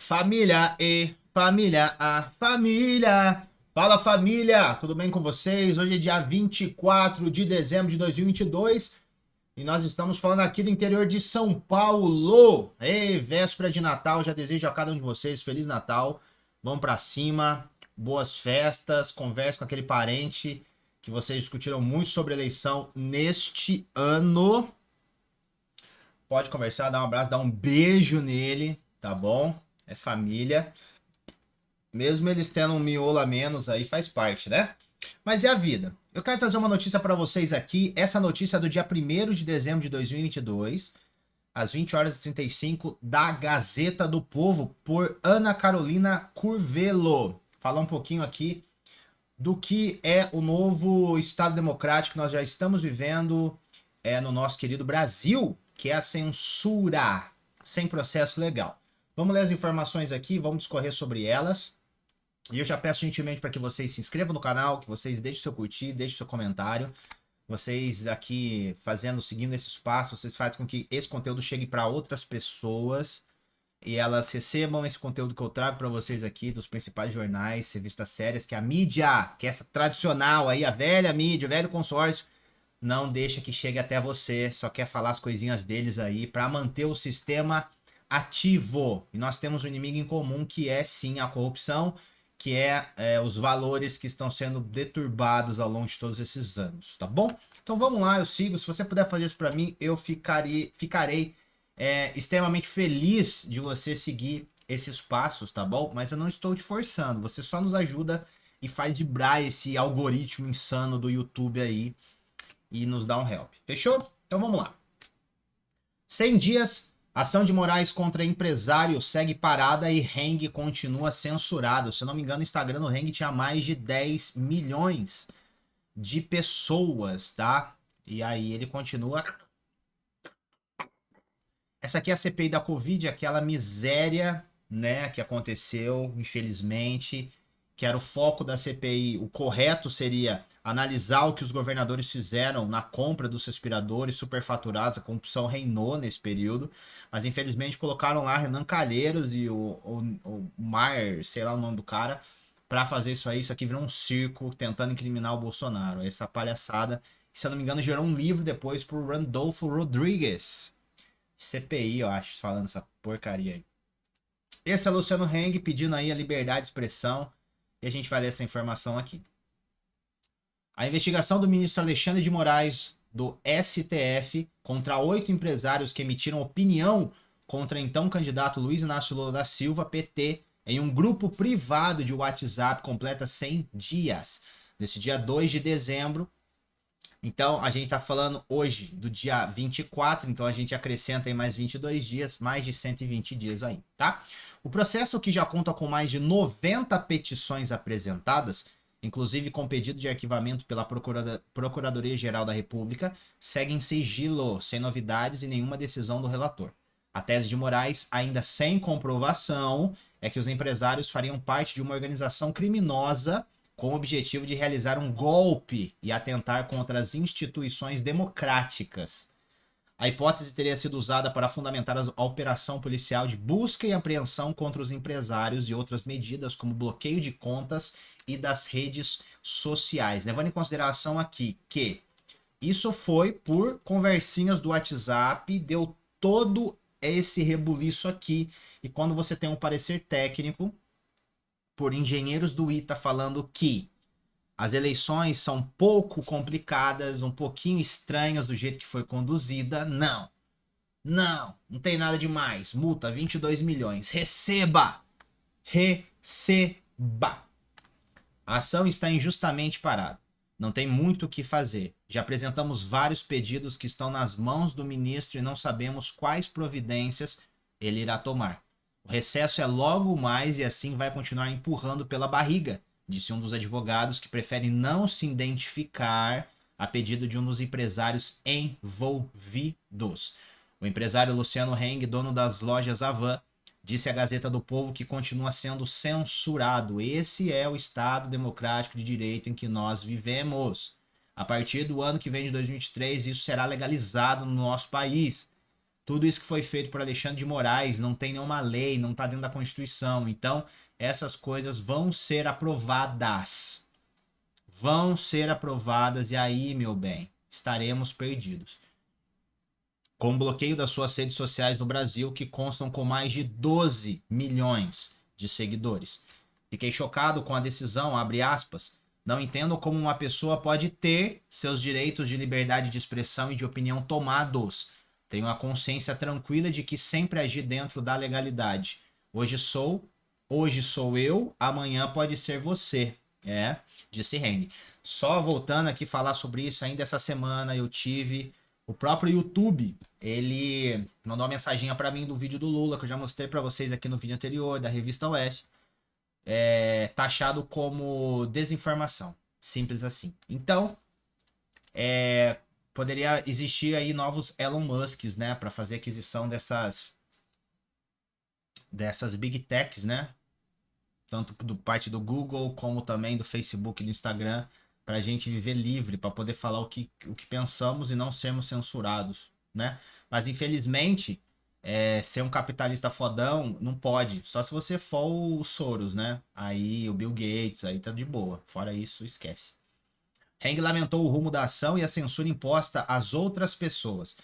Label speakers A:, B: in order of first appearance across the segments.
A: Família e família, a família. Fala família, tudo bem com vocês? Hoje é dia 24 de dezembro de 2022 e nós estamos falando aqui do interior de São Paulo. Ei, véspera de Natal, já desejo a cada um de vocês Feliz Natal. Vamos pra cima, boas festas, converse com aquele parente que vocês discutiram muito sobre eleição neste ano. Pode conversar, dar um abraço, dar um beijo nele, tá bom? É família. Mesmo eles tendo um miolo a menos aí, faz parte, né? Mas é a vida. Eu quero trazer uma notícia para vocês aqui. Essa notícia é do dia 1º de dezembro de 2022, às 20 horas e 35, da Gazeta do Povo, por Ana Carolina Curvelo. Falar um pouquinho aqui do que é o novo Estado Democrático que nós já estamos vivendo no nosso querido Brasil, que é a censura sem processo legal. Vamos ler as informações aqui, vamos discorrer sobre elas. E eu já peço gentilmente para que vocês se inscrevam no canal, que vocês deixem seu curtir, deixem seu comentário. Vocês aqui seguindo esses passos, vocês fazem com que esse conteúdo chegue para outras pessoas e elas recebam esse conteúdo que eu trago para vocês aqui dos principais jornais, revistas sérias, que a mídia, que é essa tradicional aí, a velha mídia, o velho consórcio, não deixa que chegue até você, só quer falar as coisinhas deles aí para manter o sistema ativo. E nós temos um inimigo em comum que é sim a corrupção, que é os valores que estão sendo deturbados ao longo de todos esses anos, tá bom? Então vamos lá, eu sigo. Se você puder fazer isso para mim, eu ficarei extremamente feliz de você seguir esses passos, tá bom? Mas eu não estou te forçando, você só nos ajuda e faz vibrar esse algoritmo insano do YouTube aí e nos dá um help. Fechou? Então vamos lá. 100 dias, ação de Moraes contra empresário segue parada e Heng continua censurado. Se eu não me engano, o Instagram do Heng tinha mais de 10 milhões de pessoas, tá? E aí ele continua. Essa aqui é a CPI da Covid, aquela miséria, né, que aconteceu, infelizmente, que era o foco da CPI. O correto seria analisar o que os governadores fizeram na compra dos respiradores superfaturados, a corrupção reinou nesse período, mas infelizmente colocaram lá Renan Calheiros e o Mar, sei lá o nome do cara, para fazer isso aí. Isso aqui virou um circo tentando incriminar o Bolsonaro. Essa palhaçada, se eu não me engano, gerou um livro depois por Randolfo Rodrigues. CPI, eu acho, falando essa porcaria aí. Esse é o Luciano Heng pedindo aí a liberdade de expressão. E a gente vai ler essa informação aqui. A investigação do ministro Alexandre de Moraes, do STF, contra 8 empresários que emitiram opinião contra então candidato Luiz Inácio Lula da Silva, PT, em um grupo privado de WhatsApp, completa 100 dias. Nesse dia 2 de dezembro, então, a gente está falando hoje do dia 24, então a gente acrescenta em mais 22 dias, mais de 120 dias aí, tá? O processo, que já conta com mais de 90 petições apresentadas, inclusive com pedido de arquivamento pela Procuradoria-Geral da República, segue em sigilo, sem novidades e nenhuma decisão do relator. A tese de Moraes, ainda sem comprovação, é que os empresários fariam parte de uma organização criminosa com o objetivo de realizar um golpe e atentar contra as instituições democráticas. A hipótese teria sido usada para fundamentar a operação policial de busca e apreensão contra os empresários e outras medidas, como bloqueio de contas e das redes sociais. Levando em consideração aqui que isso foi por conversinhas do WhatsApp, deu todo esse rebuliço aqui. E quando você tem um parecer técnico por engenheiros do ITA falando que as eleições são pouco complicadas, um pouquinho estranhas do jeito que foi conduzida, não tem nada demais. Multa 22 milhões. Receba! Receba! A ação está injustamente parada. Não tem muito o que fazer. Já apresentamos vários pedidos que estão nas mãos do ministro e não sabemos quais providências ele irá tomar. O recesso é logo mais e assim vai continuar empurrando pela barriga, disse um dos advogados, que prefere não se identificar a pedido de um dos empresários envolvidos. O empresário Luciano Heng, dono das lojas Avan, disse à Gazeta do Povo que continua sendo censurado. Esse é o Estado democrático de direito em que nós vivemos. A partir do ano que vem, de 2023, isso será legalizado no nosso país. Tudo isso que foi feito por Alexandre de Moraes não tem nenhuma lei, não está dentro da Constituição. Então, essas coisas vão ser aprovadas. Vão ser aprovadas e aí, meu bem, estaremos perdidos. Com o bloqueio das suas redes sociais no Brasil, que constam com mais de 12 milhões de seguidores. Fiquei chocado com a decisão, abre aspas. Não entendo como uma pessoa pode ter seus direitos de liberdade de expressão e de opinião tomados. Tenho a consciência tranquila de que sempre agi dentro da legalidade. Hoje sou eu, amanhã pode ser você. Disse Heng. Só voltando aqui falar sobre isso, ainda essa semana eu tive o próprio YouTube, ele mandou uma mensaginha para mim do vídeo do Lula, que eu já mostrei para vocês aqui no vídeo anterior, da Revista Oeste, taxado como desinformação. Simples assim. Então, poderia existir aí novos Elon Musks, né, para fazer aquisição dessas Big Techs, né? Tanto do parte do Google como também do Facebook e do Instagram, para a gente viver livre, para poder falar o que pensamos e não sermos censurados, né? Mas infelizmente, ser um capitalista fodão não pode. Só se você for o Soros, né? Aí o Bill Gates, aí tá de boa. Fora isso, esquece. Heng lamentou o rumo da ação e a censura imposta às outras pessoas.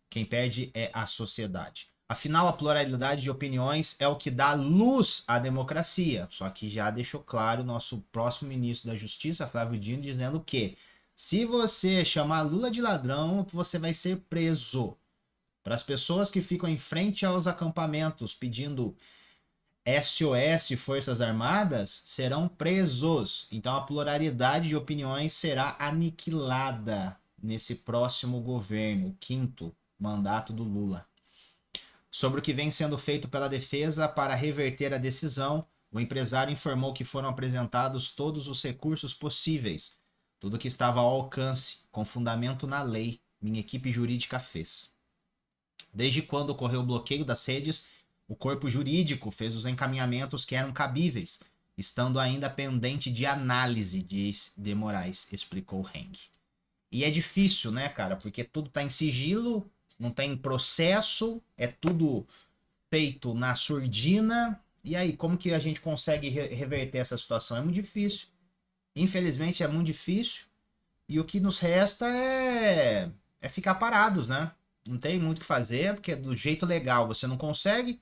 A: Quem perde é a sociedade. Afinal, a pluralidade de opiniões é o que dá luz à democracia. Só que já deixou claro o nosso próximo ministro da Justiça, Flávio Dino, dizendo que se você chamar Lula de ladrão, você vai ser preso. Para as pessoas que ficam em frente aos acampamentos pedindo SOS Forças Armadas, serão presos. Então a pluralidade de opiniões será aniquilada nesse próximo governo, o quinto mandato do Lula. Sobre o que vem sendo feito pela defesa para reverter a decisão, o empresário informou que foram apresentados todos os recursos possíveis, tudo que estava ao alcance, com fundamento na lei, minha equipe jurídica fez. Desde quando ocorreu o bloqueio das redes, o corpo jurídico fez os encaminhamentos que eram cabíveis, estando ainda pendente de análise, diz de Moraes, explicou Heng. E é difícil, né, cara, porque tudo está em sigilo, não tem processo, é tudo feito na surdina. E aí, como que a gente consegue reverter essa situação? É muito difícil. Infelizmente é muito difícil. E o que nos resta é ficar parados, né? Não tem muito o que fazer, porque do jeito legal você não consegue.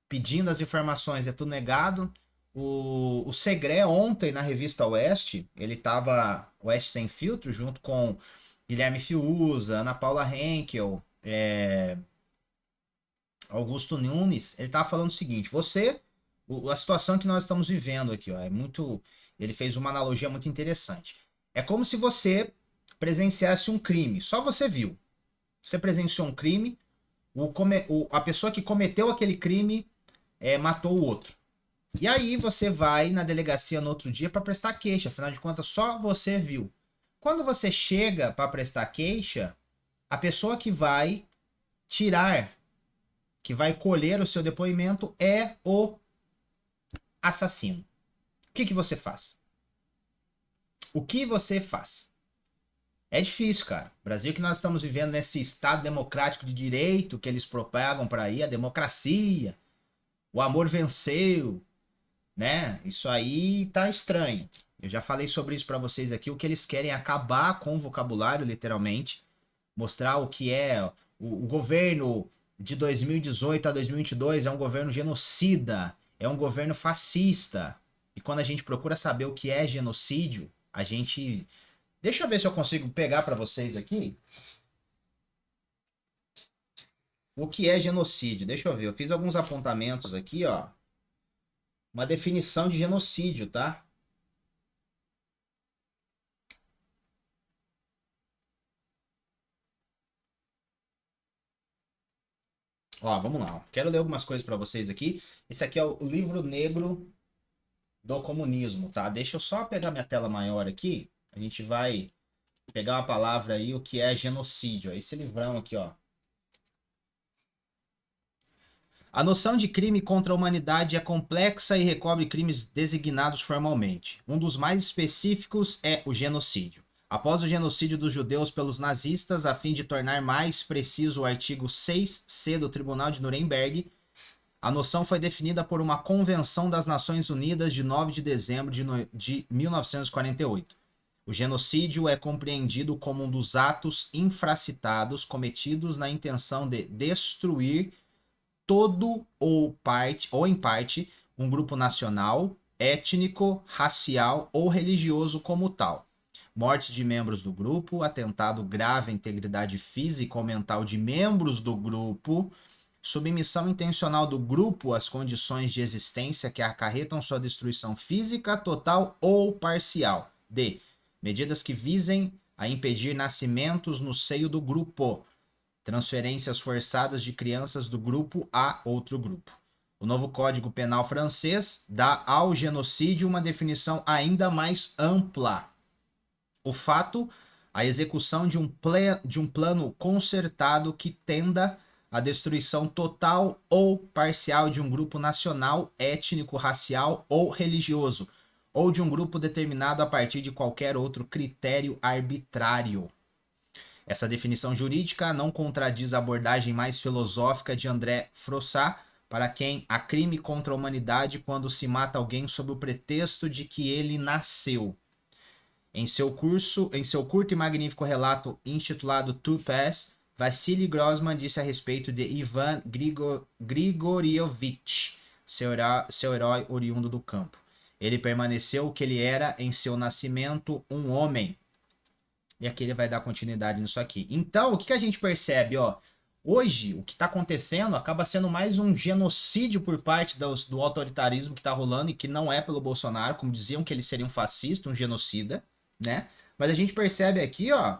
A: Pedindo as informações é tudo negado. O Segré ontem na revista Oeste, ele tava Oeste Sem Filtro, junto com Guilherme Fiuza, Ana Paula Henkel, Augusto Nunes. Ele tava falando o seguinte: a situação que nós estamos vivendo aqui, ó, é muito. Ele fez uma analogia muito interessante. É como se você presenciasse um crime, só você viu. Você presenciou um crime, a pessoa que cometeu aquele crime matou o outro. E aí você vai na delegacia no outro dia para prestar queixa, afinal de contas só você viu. Quando você chega para prestar queixa, a pessoa que vai colher o seu depoimento é o assassino. O que você faz? O que você faz? É difícil, cara. O Brasil que nós estamos vivendo nesse Estado democrático de direito que eles propagam para aí, a democracia, o amor venceu, né? Isso aí tá estranho. Eu já falei sobre isso para vocês aqui. O que eles querem é acabar com o vocabulário, literalmente. Mostrar o que é o governo de 2018 a 2022 é um governo genocida, é um governo fascista. E quando a gente procura saber o que é genocídio, a gente... Deixa eu ver se eu consigo pegar para vocês aqui o que é genocídio. Deixa eu ver, eu fiz alguns apontamentos aqui, ó. Uma definição de genocídio, tá? Ó, vamos lá. Quero ler algumas coisas para vocês aqui. Esse aqui é o livro negro do comunismo, tá? Deixa eu só pegar minha tela maior aqui. A gente vai pegar uma palavra aí, o que é genocídio. Esse livrão aqui, ó. A noção de crime contra a humanidade é complexa e recobre crimes designados formalmente. Um dos mais específicos é o genocídio. Após o genocídio dos judeus pelos nazistas, a fim de tornar mais preciso o artigo 6C do Tribunal de Nuremberg, a noção foi definida por uma Convenção das Nações Unidas de 9 de dezembro de 1948. O genocídio é compreendido como um dos atos infracitados cometidos na intenção de destruir todo ou em parte um grupo nacional, étnico, racial ou religioso como tal. Morte de membros do grupo, atentado grave à integridade física ou mental de membros do grupo, submissão intencional do grupo às condições de existência que acarretam sua destruição física, total ou parcial. D. Medidas que visem a impedir nascimentos no seio do grupo. Transferências forçadas de crianças do grupo a outro grupo. O novo Código Penal francês dá ao genocídio uma definição ainda mais ampla. O fato, a execução de um plano concertado que tenda à destruição total ou parcial de um grupo nacional, étnico, racial ou religioso, ou de um grupo determinado a partir de qualquer outro critério arbitrário. Essa definição jurídica não contradiz a abordagem mais filosófica de André Froissart, para quem há crime contra a humanidade quando se mata alguém sob o pretexto de que ele nasceu. Em seu curto e magnífico relato intitulado Two Paths, Vassili Grossman disse a respeito de Ivan Grigorievich, seu herói oriundo do campo. Ele permaneceu o que ele era em seu nascimento, um homem. E aqui ele vai dar continuidade nisso aqui. Então, o que a gente percebe, ó? Hoje, o que está acontecendo acaba sendo mais um genocídio por parte do autoritarismo que está rolando e que não é pelo Bolsonaro, como diziam que ele seria um fascista, um genocida, né? Mas a gente percebe aqui, ó,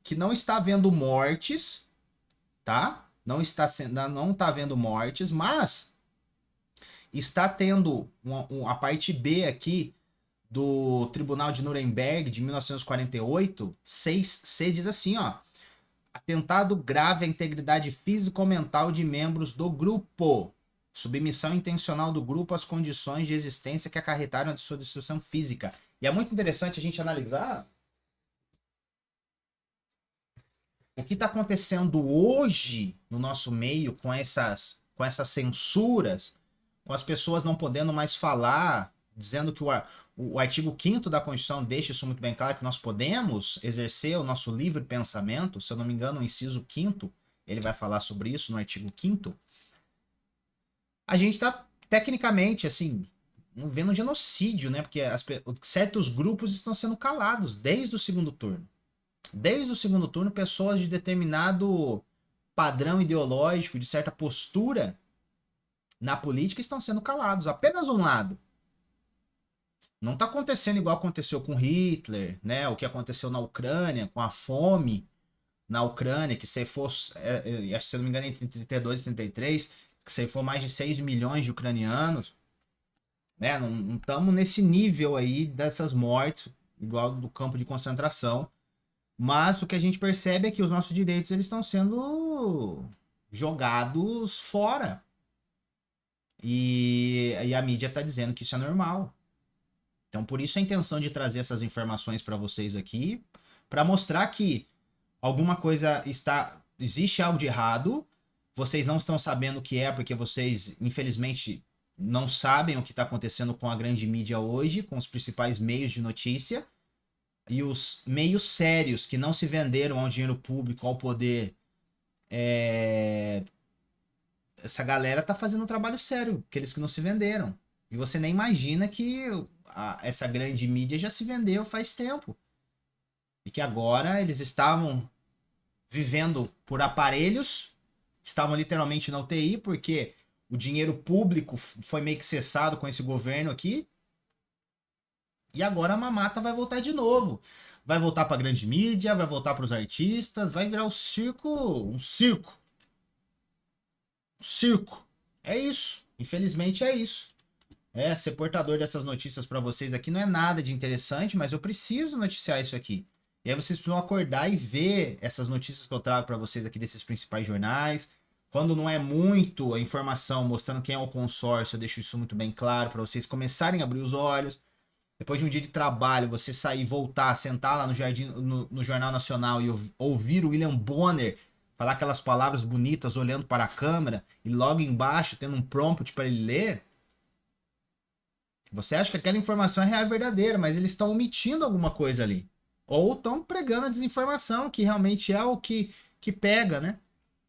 A: que não está havendo mortes, tá? Não está havendo mortes, mas está tendo a parte B aqui do Tribunal de Nuremberg de 1948, 6C, diz assim, ó: atentado grave à integridade físico-mental de membros do grupo, submissão intencional do grupo às condições de existência que acarretaram a sua destruição física. E é muito interessante a gente analisar o que está acontecendo hoje no nosso meio com essas censuras, com as pessoas não podendo mais falar, dizendo que o artigo 5º da Constituição deixa isso muito bem claro, que nós podemos exercer o nosso livre pensamento. Se eu não me engano, o inciso 5º, ele vai falar sobre isso no artigo 5º. A gente está, tecnicamente, assim, vendo um genocídio, né? Porque certos grupos estão sendo calados desde o segundo turno. Desde o segundo turno, pessoas de determinado padrão ideológico, de certa postura na política, estão sendo calados. Apenas um lado. Não está acontecendo igual aconteceu com Hitler, né? O que aconteceu na Ucrânia, com a fome na Ucrânia, que ceifou, se eu não me engano, entre 32 e 33, que ceifou mais de 6 milhões de ucranianos. Né? Não estamos nesse nível aí dessas mortes, igual do campo de concentração. Mas o que a gente percebe é que os nossos direitos eles estão sendo jogados fora. E a mídia está dizendo que isso é normal. Então, por isso a intenção de trazer essas informações para vocês aqui, para mostrar que alguma coisa existe algo de errado, vocês não estão sabendo o que é, porque vocês, infelizmente, não sabem o que está acontecendo com a grande mídia hoje, com os principais meios de notícia, e os meios sérios que não se venderam ao dinheiro público, ao poder. Essa galera tá fazendo um trabalho sério, aqueles que não se venderam. E você nem imagina que essa grande mídia já se vendeu faz tempo. E que agora eles estavam vivendo por aparelhos, estavam literalmente na UTI, porque o dinheiro público foi meio que cessado com esse governo aqui. E agora a mamata vai voltar de novo. Vai voltar para a grande mídia, vai voltar para os artistas, vai virar um circo. É isso. Infelizmente é isso. Ser portador dessas notícias para vocês aqui não é nada de interessante, mas eu preciso noticiar isso aqui. E aí vocês precisam acordar e ver essas notícias que eu trago para vocês aqui desses principais jornais. Quando não é muito a informação mostrando quem é o consórcio, eu deixo isso muito bem claro para vocês começarem a abrir os olhos. Depois de um dia de trabalho, você sair, voltar, sentar lá no jardim, no Jornal Nacional e ouvir o William Bonner falar aquelas palavras bonitas olhando para a câmera e logo embaixo tendo um prompt para ele ler, você acha que aquela informação é real e verdadeira, mas eles estão omitindo alguma coisa ali. Ou estão pregando a desinformação, que realmente é o que pega, né?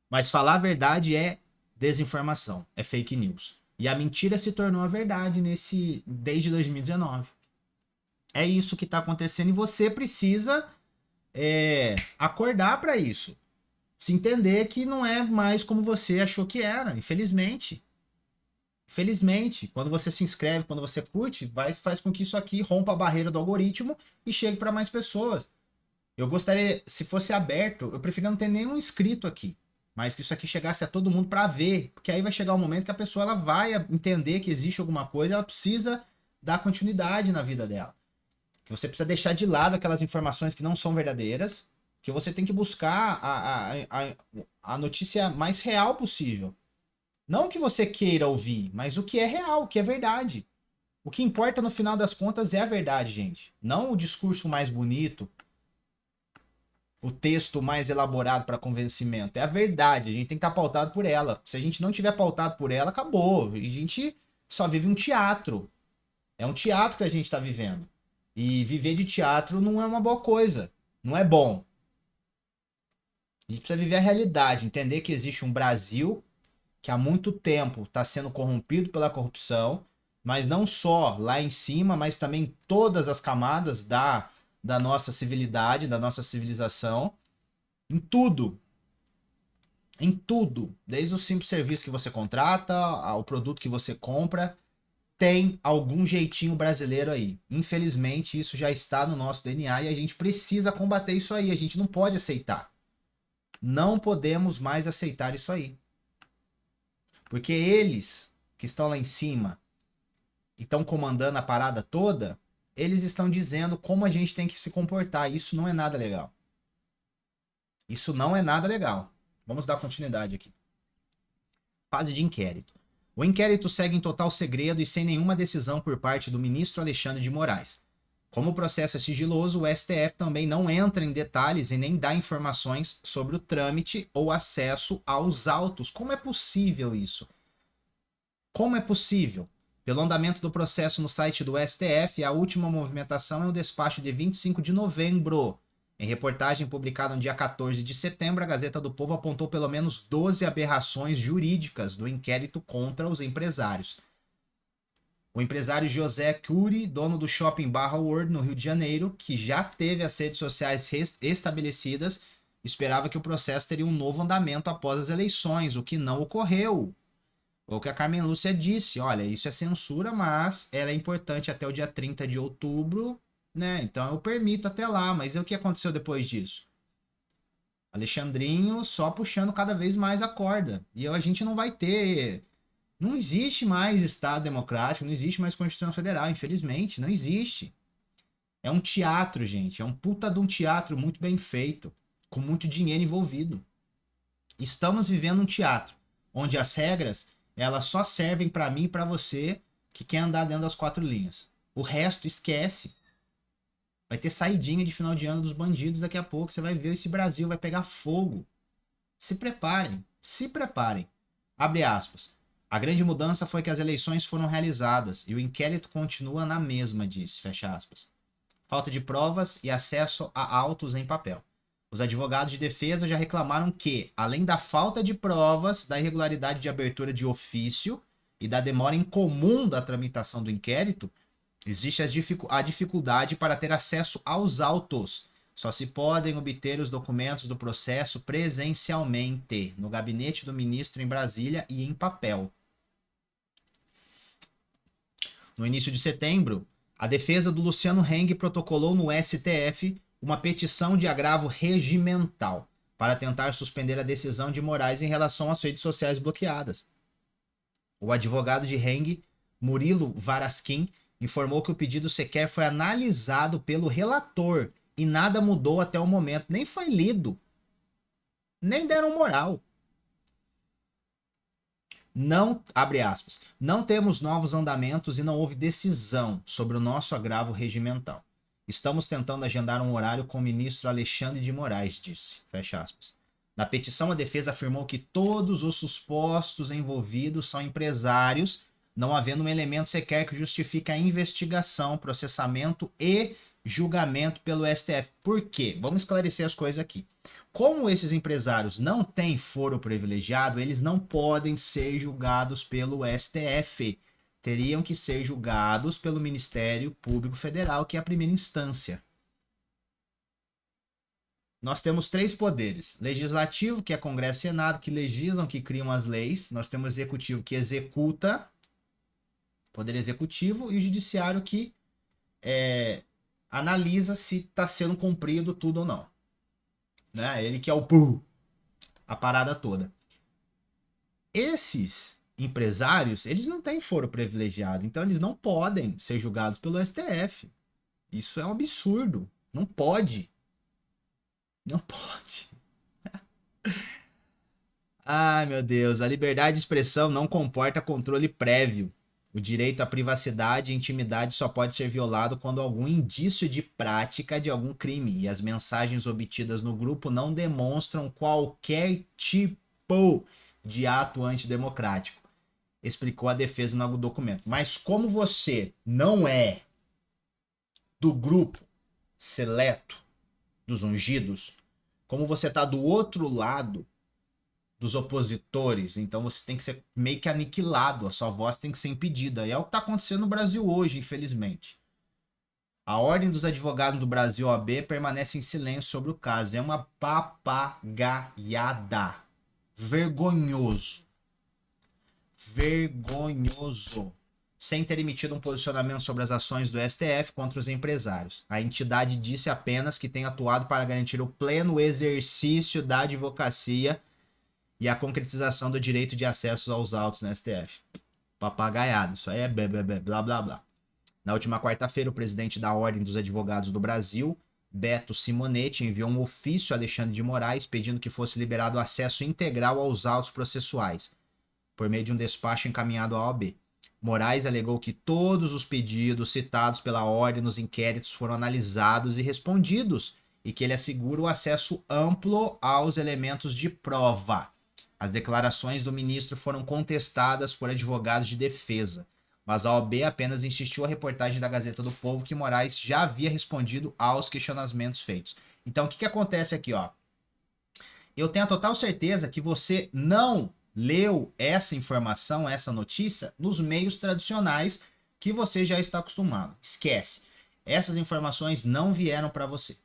A: Mas falar a verdade é desinformação, é fake news. E a mentira se tornou a verdade desde 2019. É isso que está acontecendo e você precisa acordar para isso. Se entender que não é mais como você achou que era, infelizmente. Felizmente, quando você se inscreve, quando você curte, faz com que isso aqui rompa a barreira do algoritmo e chegue para mais pessoas. Eu gostaria, se fosse aberto, eu preferia não ter nenhum inscrito aqui, mas que isso aqui chegasse a todo mundo para ver, porque aí vai chegar um momento que a pessoa ela vai entender que existe alguma coisa, ela precisa dar continuidade na vida dela. Que você precisa deixar de lado aquelas informações que não são verdadeiras, que você tem que buscar a notícia mais real possível. Não o que você queira ouvir, mas o que é real, o que é verdade. O que importa no final das contas é a verdade, gente. Não o discurso mais bonito, o texto mais elaborado para convencimento. É a verdade, a gente tem que estar pautado por ela. Se a gente não tiver pautado por ela, acabou. A gente só vive um teatro. É um teatro que a gente está vivendo. E viver de teatro não é uma boa coisa. Não é bom. A gente precisa viver a realidade, entender que existe um Brasil que há muito tempo está sendo corrompido pela corrupção, mas não só lá em cima, mas também em todas as camadas da nossa civilidade, da nossa civilização, em tudo. Em tudo. Desde o simples serviço que você contrata, ao produto que você compra, tem algum jeitinho brasileiro aí. Infelizmente, isso já está no nosso DNA e a gente precisa combater isso aí. A gente não pode aceitar. Não podemos mais aceitar isso aí. Porque eles que estão lá em cima e estão comandando a parada toda, eles estão dizendo como a gente tem que se comportar. Isso não é nada legal. Isso não é nada legal. Vamos dar continuidade aqui. Fase de inquérito. O inquérito segue em total segredo e sem nenhuma decisão por parte do ministro Alexandre de Moraes. Como o processo é sigiloso, o STF também não entra em detalhes e nem dá informações sobre o trâmite ou acesso aos autos. Como é possível isso? Como é possível? Pelo andamento do processo no site do STF, a última movimentação é o despacho de 25 de novembro. Em reportagem publicada no dia 14 de setembro, a Gazeta do Povo apontou pelo menos 12 aberrações jurídicas do inquérito contra os empresários. O empresário José Cury, dono do shopping Barra World, no Rio de Janeiro, que já teve as redes sociais estabelecidas, esperava que o processo teria um novo andamento após as eleições, o que não ocorreu. O que a Carmen Lúcia disse, olha, isso é censura, mas ela é importante até o dia 30 de outubro, né? Então eu permito até lá, mas e o que aconteceu depois disso? Alexandrinho só puxando cada vez mais a corda. E a gente não vai ter. Não existe mais Estado democrático, não existe mais Constituição Federal, infelizmente, não existe. É um teatro, gente. É um puta de um teatro muito bem feito, com muito dinheiro envolvido. Estamos vivendo um teatro, onde as regras elas só servem para mim e para você que quer andar dentro das quatro linhas. O resto esquece. Vai ter saidinha de final de ano dos bandidos daqui a pouco. Você vai ver esse Brasil vai pegar fogo. Se preparem. Se preparem. Abre aspas. A grande mudança foi que as eleições foram realizadas e o inquérito continua na mesma, disse. Fecha aspas. Falta de provas e acesso a autos em papel. Os advogados de defesa já reclamaram que, além da falta de provas, da irregularidade de abertura de ofício e da demora incomum da tramitação do inquérito, existe a dificuldade para ter acesso aos autos. Só se podem obter os documentos do processo presencialmente, no gabinete do ministro em Brasília e em papel. No início de setembro, a defesa do Luciano Heng protocolou no STF uma petição de agravo regimental para tentar suspender a decisão de Moraes em relação às redes sociais bloqueadas. O advogado de Heng, Murilo Varaskin, informou que o pedido sequer foi analisado pelo relator e nada mudou até o momento, nem foi lido, nem deram moral. Não, abre aspas, não temos novos andamentos e não houve decisão sobre o nosso agravo regimental. Estamos tentando agendar um horário com o ministro Alexandre de Moraes, disse. Fecha aspas. Na petição, a defesa afirmou que todos os supostos envolvidos são empresários, não havendo um elemento sequer que justifique a investigação, processamento e julgamento pelo STF. Por quê? Vamos esclarecer as coisas aqui. Como esses empresários não têm foro privilegiado, eles não podem ser julgados pelo STF. Teriam que ser julgados pelo Ministério Público Federal, que é a primeira instância. Nós temos 3 poderes. Legislativo, que é Congresso e Senado, que legislam, que criam as leis. Nós temos Executivo, que executa, Poder Executivo, e o Judiciário, que analisa se está sendo cumprido tudo ou não. Né? Ele que é a parada toda. Esses empresários, eles não têm foro privilegiado, então eles não podem ser julgados pelo STF. Isso é um absurdo. Não pode. Não pode. Ai, meu Deus. A liberdade de expressão não comporta controle prévio. O direito à privacidade e intimidade só pode ser violado quando algum indício de prática de algum crime e as mensagens obtidas no grupo não demonstram qualquer tipo de ato antidemocrático, explicou a defesa no documento. Mas como você não é do grupo seleto dos ungidos, como você está do outro lado dos opositores, então você tem que ser meio que aniquilado, a sua voz tem que ser impedida. E é o que está acontecendo no Brasil hoje, infelizmente. A Ordem dos Advogados do Brasil, OAB, permanece em silêncio sobre o caso. É uma papagaiada. Vergonhoso. Vergonhoso. Sem ter emitido um posicionamento sobre as ações do STF contra os empresários. A entidade disse apenas que tem atuado para garantir o pleno exercício da advocacia e a concretização do direito de acesso aos autos no STF. Papagaiado, isso aí é blá blá blá. Na última quarta-feira, o presidente da Ordem dos Advogados do Brasil, Beto Simonetti, enviou um ofício a Alexandre de Moraes pedindo que fosse liberado acesso integral aos autos processuais, por meio de um despacho encaminhado à OAB. Moraes alegou que todos os pedidos citados pela Ordem nos inquéritos foram analisados e respondidos, e que ele assegura o acesso amplo aos elementos de prova. As declarações do ministro foram contestadas por advogados de defesa, mas a OAB apenas insistiu a reportagem da Gazeta do Povo que Moraes já havia respondido aos questionamentos feitos. Então, o que acontece aqui, ó? Eu tenho a total certeza que você não leu essa informação, essa notícia, nos meios tradicionais que você já está acostumado. Esquece. Essas informações não vieram para você.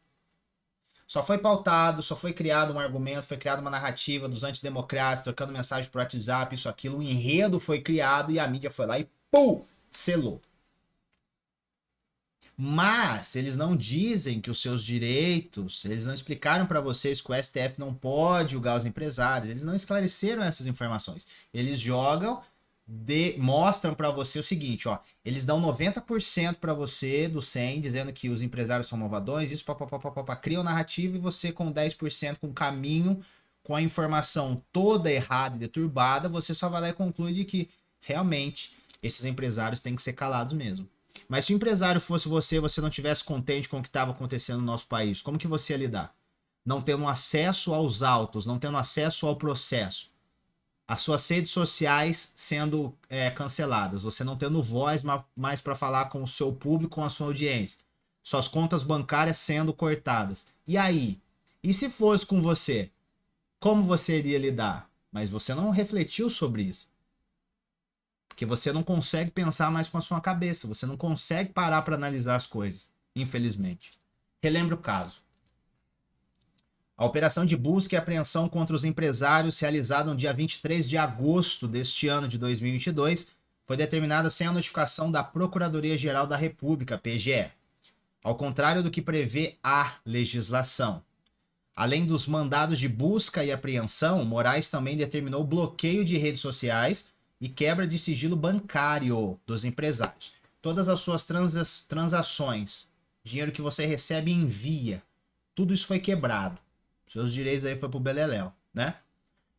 A: Só foi pautado, só foi criado um argumento, foi criada uma narrativa dos antidemocratas, trocando mensagem por WhatsApp, isso, aquilo. O enredo foi criado e a mídia foi lá e selou. Mas eles não dizem que os seus direitos, eles não explicaram para vocês que o STF não pode julgar os empresários, eles não esclareceram essas informações. Eles jogam, mostram para você o seguinte, ó, eles dão 90% para você do 100, dizendo que os empresários são malvadões, isso, criam narrativa e você com 10%, com caminho, com a informação toda errada e deturbada, você só vai lá e conclui de que realmente esses empresários têm que ser calados mesmo. Mas se o empresário fosse você não tivesse contente com o que estava acontecendo no nosso país, como que você ia lidar? Não tendo acesso aos autos, não tendo acesso ao processo. As suas redes sociais sendo canceladas, você não tendo voz mais para falar com o seu público, com a sua audiência. Suas contas bancárias sendo cortadas. E aí? E se fosse com você? Como você iria lidar? Mas você não refletiu sobre isso. Porque você não consegue pensar mais com a sua cabeça. Você não consegue parar para analisar as coisas. Infelizmente. Relembra o caso. A operação de busca e apreensão contra os empresários, realizada no dia 23 de agosto deste ano de 2022, foi determinada sem a notificação da Procuradoria-Geral da República, PGE. Ao contrário do que prevê a legislação. Além dos mandados de busca e apreensão, Moraes também determinou bloqueio de redes sociais e quebra de sigilo bancário dos empresários. Todas as suas transações, dinheiro que você recebe e envia, tudo isso foi quebrado. Seus direitos aí foi pro beleléu, né?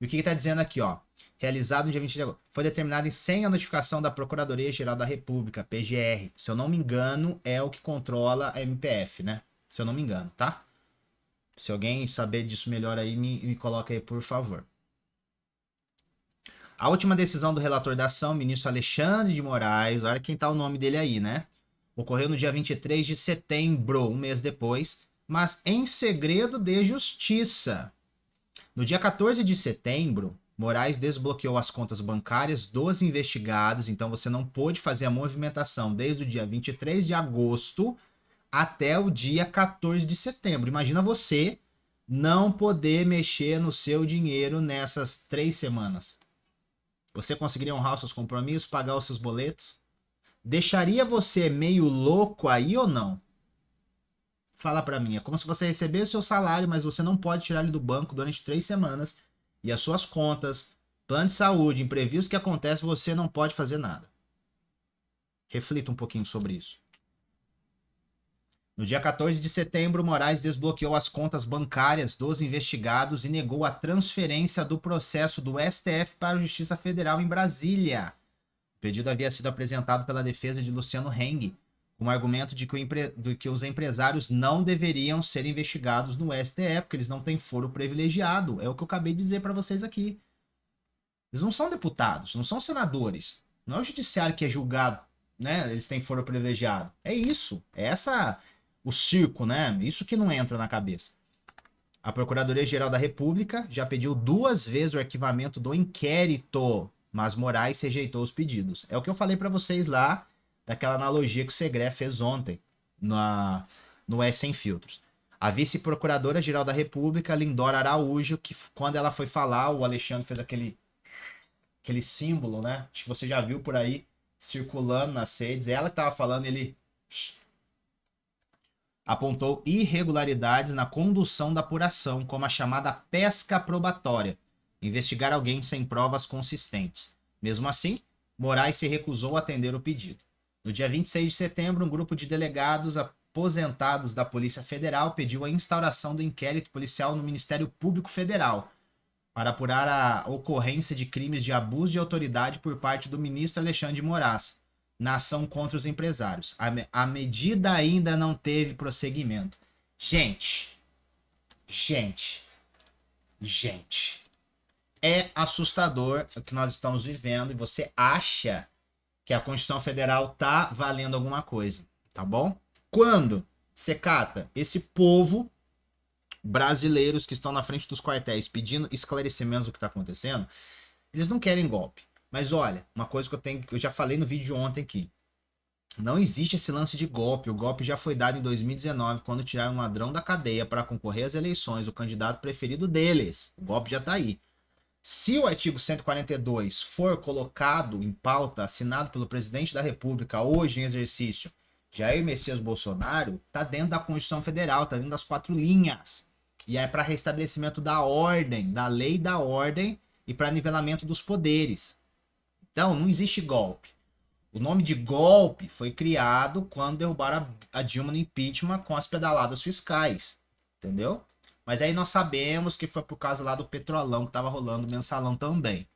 A: E o que está dizendo aqui, ó? realizado no dia 20 de agosto, foi determinado sem a notificação da Procuradoria-Geral da República, PGR. Se eu não me engano, é o que controla a MPF, né? Se eu não me engano, tá? Se alguém saber disso melhor aí, me coloca aí, por favor. A última decisão do relator da ação, ministro Alexandre de Moraes, olha quem tá o nome dele aí, né? Ocorreu no dia 23 de setembro, um mês depois, mas em segredo de justiça. No dia 14 de setembro, Moraes desbloqueou as contas bancárias dos investigados, então você não pôde fazer a movimentação desde o dia 23 de agosto até o dia 14 de setembro. Imagina você não poder mexer no seu dinheiro nessas 3 semanas. Você conseguiria honrar os seus compromissos, pagar os seus boletos? Deixaria você meio louco aí ou não? Fala pra mim. É como se você recebesse o seu salário, mas você não pode tirar ele do banco durante 3 semanas. E as suas contas, plano de saúde, imprevistos que acontecem, você não pode fazer nada. Reflita um pouquinho sobre isso. No dia 14 de setembro, Moraes desbloqueou as contas bancárias dos investigados e negou a transferência do processo do STF para a Justiça Federal em Brasília. O pedido havia sido apresentado pela defesa de Luciano Heng, com o argumento de que os empresários não deveriam ser investigados no STF, porque eles não têm foro privilegiado. É o que eu acabei de dizer para vocês aqui. Eles não são deputados, não são senadores. Não é o judiciário que é julgado, né? Eles têm foro privilegiado. É isso. É o circo, né? Isso que não entra na cabeça. A Procuradoria-Geral da República já pediu 2 vezes o arquivamento do inquérito, mas Moraes rejeitou os pedidos. É o que eu falei para vocês lá, daquela analogia que o Segré fez ontem no S Sem Filtros. A vice-procuradora-geral da República, Lindora Araújo, que quando ela foi falar, o Alexandre fez aquele símbolo, né? Acho que você já viu por aí, circulando nas redes. Ela que estava falando, ele apontou irregularidades na condução da apuração, como a chamada pesca probatória, investigar alguém sem provas consistentes. Mesmo assim, Moraes se recusou a atender o pedido. No dia 26 de setembro, um grupo de delegados aposentados da Polícia Federal pediu a instauração do inquérito policial no Ministério Público Federal para apurar a ocorrência de crimes de abuso de autoridade por parte do ministro Alexandre de Moraes na ação contra os empresários. A medida ainda não teve prosseguimento. Gente, é assustador o que nós estamos vivendo e você acha que a Constituição Federal tá valendo alguma coisa, tá bom? Quando você cata esse povo brasileiros que estão na frente dos quartéis pedindo esclarecimentos do que está acontecendo, eles não querem golpe. Mas olha, uma coisa que eu já falei no vídeo de ontem aqui. Não existe esse lance de golpe. O golpe já foi dado em 2019, quando tiraram um ladrão da cadeia para concorrer às eleições, o candidato preferido deles. O golpe já tá aí. Se o artigo 142 for colocado em pauta, assinado pelo presidente da República, hoje em exercício, Jair Messias Bolsonaro, tá dentro da Constituição Federal, tá dentro das 4 linhas. E é para restabelecimento da ordem, da lei da ordem e para nivelamento dos poderes. Então, não existe golpe. O nome de golpe foi criado quando derrubaram a Dilma no impeachment com as pedaladas fiscais. Entendeu? Mas aí nós sabemos que foi por causa lá do petrolão que estava rolando o mensalão também.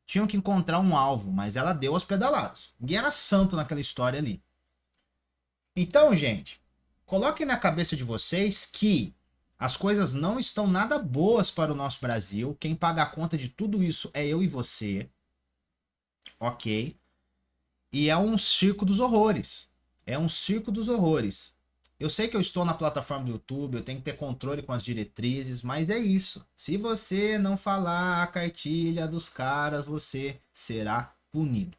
A: Tinham que encontrar um alvo, mas ela deu as pedaladas. Ninguém era santo naquela história ali. Então, gente, coloquem na cabeça de vocês que as coisas não estão nada boas para o nosso Brasil. Quem paga a conta de tudo isso é eu e você. Ok? E é um circo dos horrores. É um circo dos horrores. Eu sei que eu estou na plataforma do YouTube, eu tenho que ter controle com as diretrizes, mas é isso. Se você não falar a cartilha dos caras, você será punido.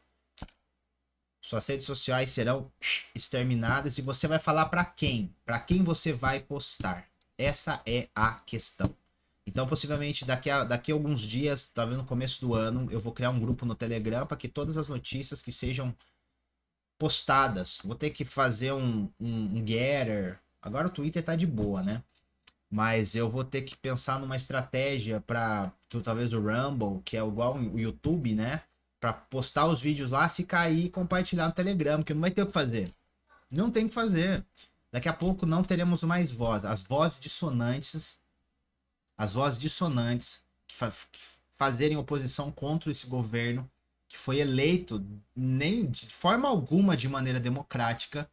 A: Suas redes sociais serão exterminadas e você vai falar para quem? Para quem você vai postar? Essa é a questão. Então, possivelmente, daqui a alguns dias, talvez no começo do ano, eu vou criar um grupo no Telegram para que todas as notícias que sejam postadas, vou ter que fazer um getter. Agora o Twitter tá de boa, né? Mas eu vou ter que pensar numa estratégia para talvez o Rumble, que é igual o YouTube, né? Para postar os vídeos lá, se cair e compartilhar no Telegram, porque não vai ter o que fazer. Não tem o que fazer. Daqui a pouco não teremos mais voz. As vozes dissonantes que fazerem oposição contra esse governo que foi eleito nem de forma alguma de maneira democrática,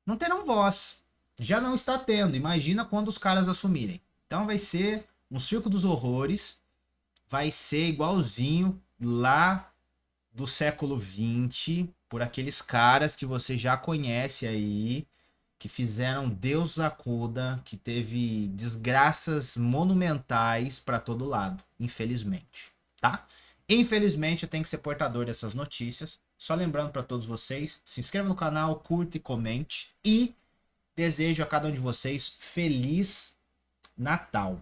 A: não terão voz. Já não está tendo. Imagina quando os caras assumirem. Então vai ser um circo dos horrores. Vai ser igualzinho lá do século XX, por aqueles caras que você já conhece aí, que fizeram Deus acuda, que teve desgraças monumentais para todo lado, infelizmente, tá? Infelizmente eu tenho que ser portador dessas notícias. Só lembrando para todos vocês, se inscreva no canal, curta e comente e desejo a cada um de vocês feliz Natal.